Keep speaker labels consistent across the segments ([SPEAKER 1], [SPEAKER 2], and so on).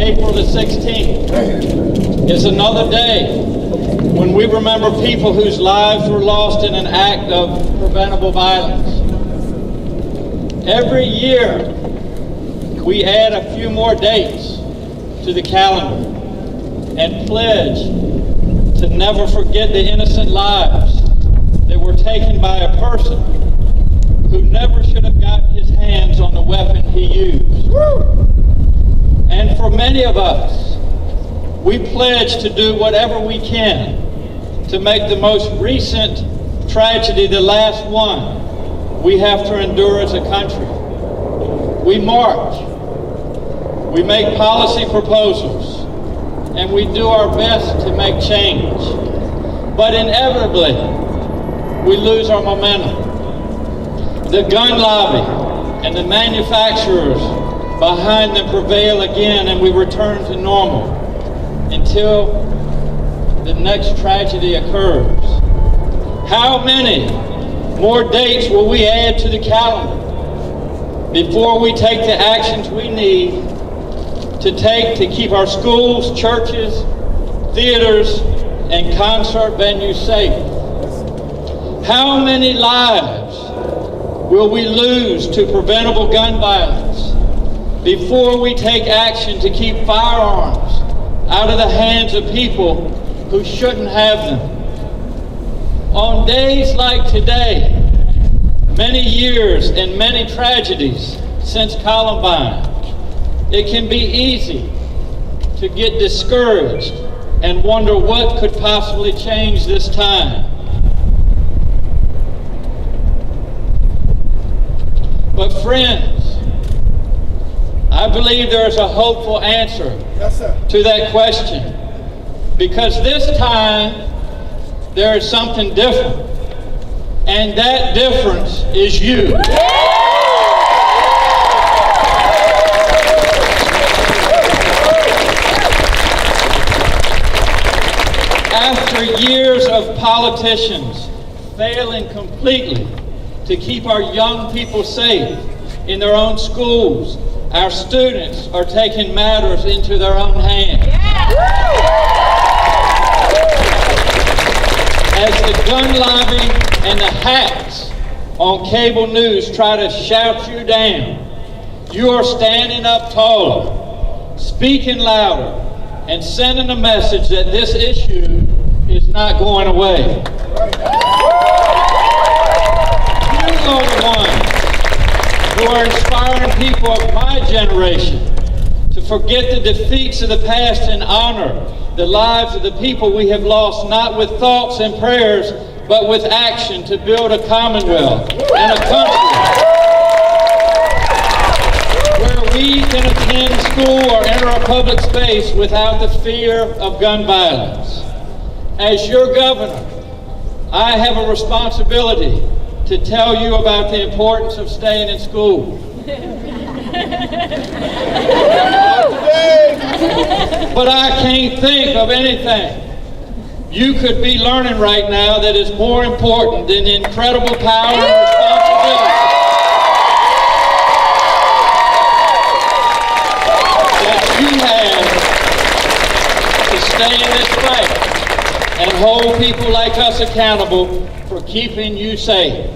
[SPEAKER 1] April the 16th is another day when we remember people whose lives were lost in an act of preventable violence. Every year, we add a few more dates to the calendar and pledge to never forget the innocent lives that were taken by a person who never should have gotten his hands on the weapon he used. And for many of us, we pledge to do whatever we can to make the most recent tragedy the last one we have to endure as a country. We march, we make policy proposals, and we do our best to make change. But inevitably, we lose our momentum. The gun lobby and the manufacturers behind them prevail again, and we return to normal until the next tragedy occurs. How many more dates will we add to the calendar before we take the actions we need to take to keep our schools, churches, theaters, and concert venues safe? How many lives will we lose to preventable gun violence before we take action to keep firearms out of the hands of people who shouldn't have them? On days like today, many years and many tragedies since Columbine, it can be easy to get discouraged and wonder what could possibly change this time. But friends, I believe there is a hopeful answer to that question, because this time there is something different, and that difference is you. After years of politicians failing completely to keep our young people safe in their own schools, our students are taking matters into their own hands. As the gun lobby and the hacks on cable news try to shout you down, you are standing up taller, speaking louder, and sending a message that this issue is not going away. You are the ones who are inspiring people of my generation to forget the defeats of the past and honor the lives of the people we have lost, not with thoughts and prayers, but with action to build a commonwealth and a country where we can attend school or enter a public space without the fear of gun violence. As your governor, I have a responsibility to tell you about the importance of staying in school. But I can't think of anything you could be learning right now that is more important than the incredible power and responsibility that you have to stay in this fight and hold people like us accountable for keeping you safe.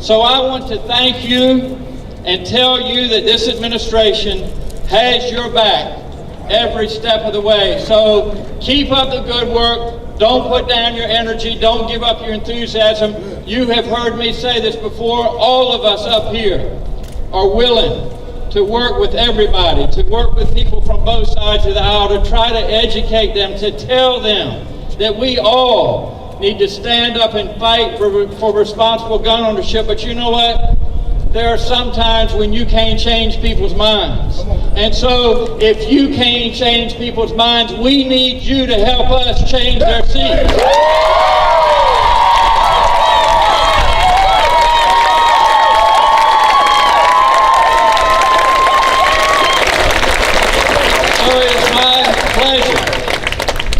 [SPEAKER 1] So I want to thank you and tell you that this administration has your back every step of the way. So keep up the good work. Don't put down your energy. Don't give up your enthusiasm. You have heard me say this before. All of us up here are willing to work with everybody, to work with people from both sides of the aisle, to try to educate them, to tell them that we all need to stand up and fight for responsible gun ownership. But you know what? There are some times when you can't change people's minds. And so if you can't change people's minds, we need you to help us change their seats. So it is my pleasure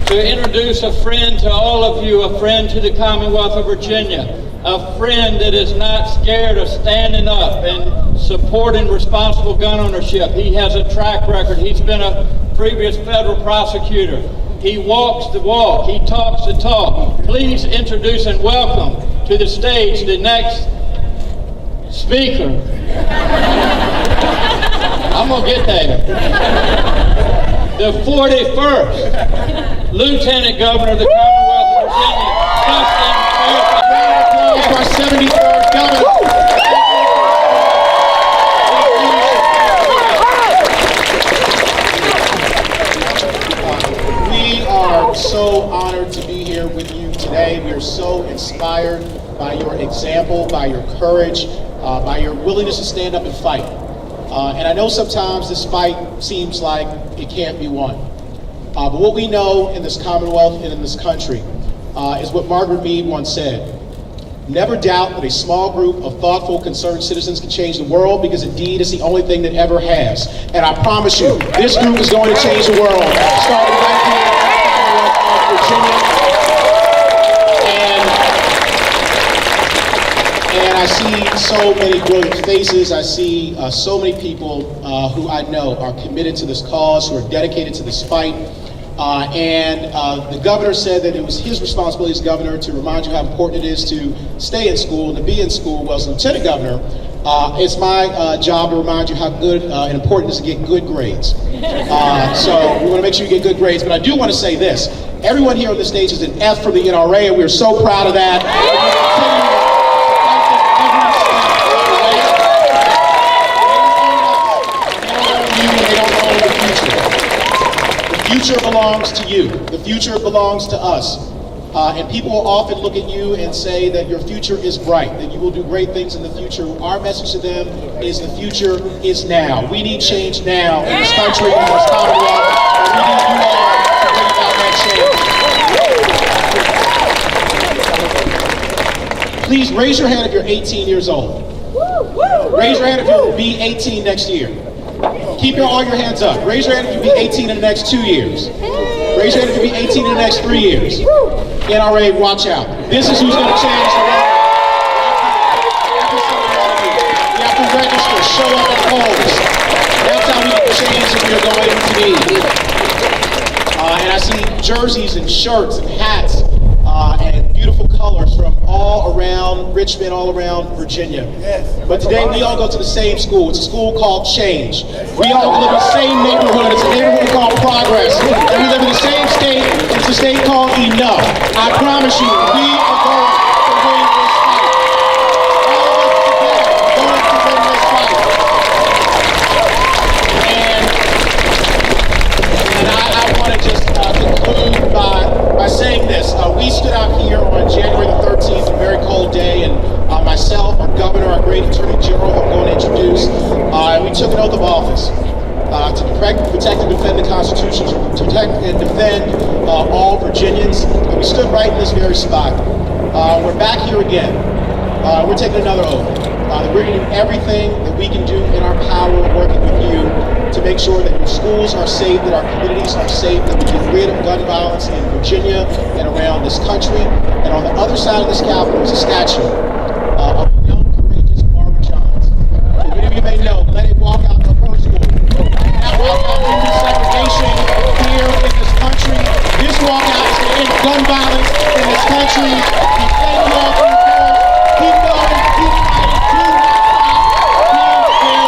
[SPEAKER 1] to introduce a friend to all of you, a friend to the Commonwealth of Virginia, a friend that is not scared of standing up and supporting responsible gun ownership. He has a track record. He's been a previous federal prosecutor. He walks the walk, he talks the talk. Please introduce and welcome to the stage the next speaker. I'm gonna get there. The 41st Lieutenant Governor of the Commonwealth of Virginia, Justin Fairfax.
[SPEAKER 2] Our 73rd governor. We are so honored to be here with you today. We are so inspired by your example, by your courage, by your willingness to stand up and fight. And I know sometimes this fight seems like it can't be won. But what we know in this Commonwealth and in this country is what Margaret Mead once said. Never doubt that a small group of thoughtful, concerned citizens can change the world, because indeed it's the only thing that ever has. And I promise you, this group is going to change the world, starting right here in the Commonwealth of Virginia. And I see so many brilliant faces. I see so many people who I know are committed to this cause, who are dedicated to this fight. The governor said that it was his responsibility as governor to remind you how important it is to stay in school and to be in school. Well, as lieutenant governor, it's my job to remind you how good and important it is to get good grades. So we want to make sure you get good grades. But I do want to say this. Everyone here on the stage is an F for the NRA, and we're so proud of that. The future belongs to you. The future belongs to us. And people will often look at you and say that your future is bright, that you will do great things in the future. Our message to them is the future is now. We need change now in this country, in this Commonwealth. And we need you all to bring about that change. Please raise your hand if you're 18 years old. Raise your hand if you'll be 18 next year. Keep all your hands up. Raise your hand if you'll be 18 in the next 2 years. Raise your hand if you'll be 18 in the next 3 years. NRA, watch out. This is who's going to change the world. You have to register, show up at polls. That's how we can change that we are going to need. And I see jerseys and shirts and hats and beautiful colors from all around Richmond, all around Virginia. But today we all go to the same school. It's a school called Change. We all live in the same neighborhood. It's a neighborhood called Progress. And we live in the same state. It's a state called Enough. I promise you, we are going to win this fight. All of us together are going to win this fight. And I want to just conclude by saying this. We stood out here on January the 13th, a very cold day, and myself, our governor, our great attorney general, who I'm going to introduce, we took an oath of office to protect and defend the Constitution, to protect and defend all Virginians. And we stood right in this very spot. We're back here again. We're taking another oath. We're going to do everything that we can do in our power, working with you, to make sure that your schools are safe, that our communities are safe, that we get rid of gun violence in Virginia and around this country. And on the other side of this Capitol is a statue of young, courageous Barbara Johns. So many of you may know, let it walk out of her school. That walkout ended segregation here in this country. This walkout is to end gun violence in this country. And thank you all for your courage. Keep going, keep fighting, do not stop. We will win.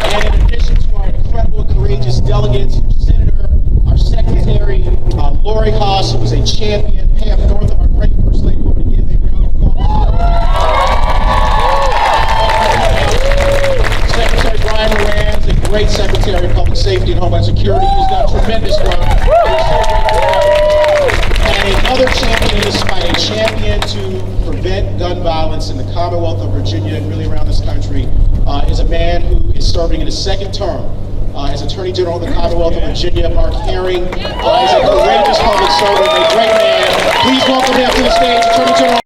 [SPEAKER 2] And in addition to our incredible, courageous delegates, our senator, our secretary, Lori Haas, who was a champion, Pam Northam, our great first lady, we're going to give a round of applause. Secretary Brian Moran's a great secretary of public safety and homeland security. He's done tremendous work. We're so grateful for him. And another champion in this fight, a champion to prevent gun violence in the Commonwealth of Virginia and really around this country, is a man who is serving in his second term as Attorney General of the Commonwealth of Virginia. Mark Herring is a courageous public servant, a great man. Please welcome him to the stage, Attorney General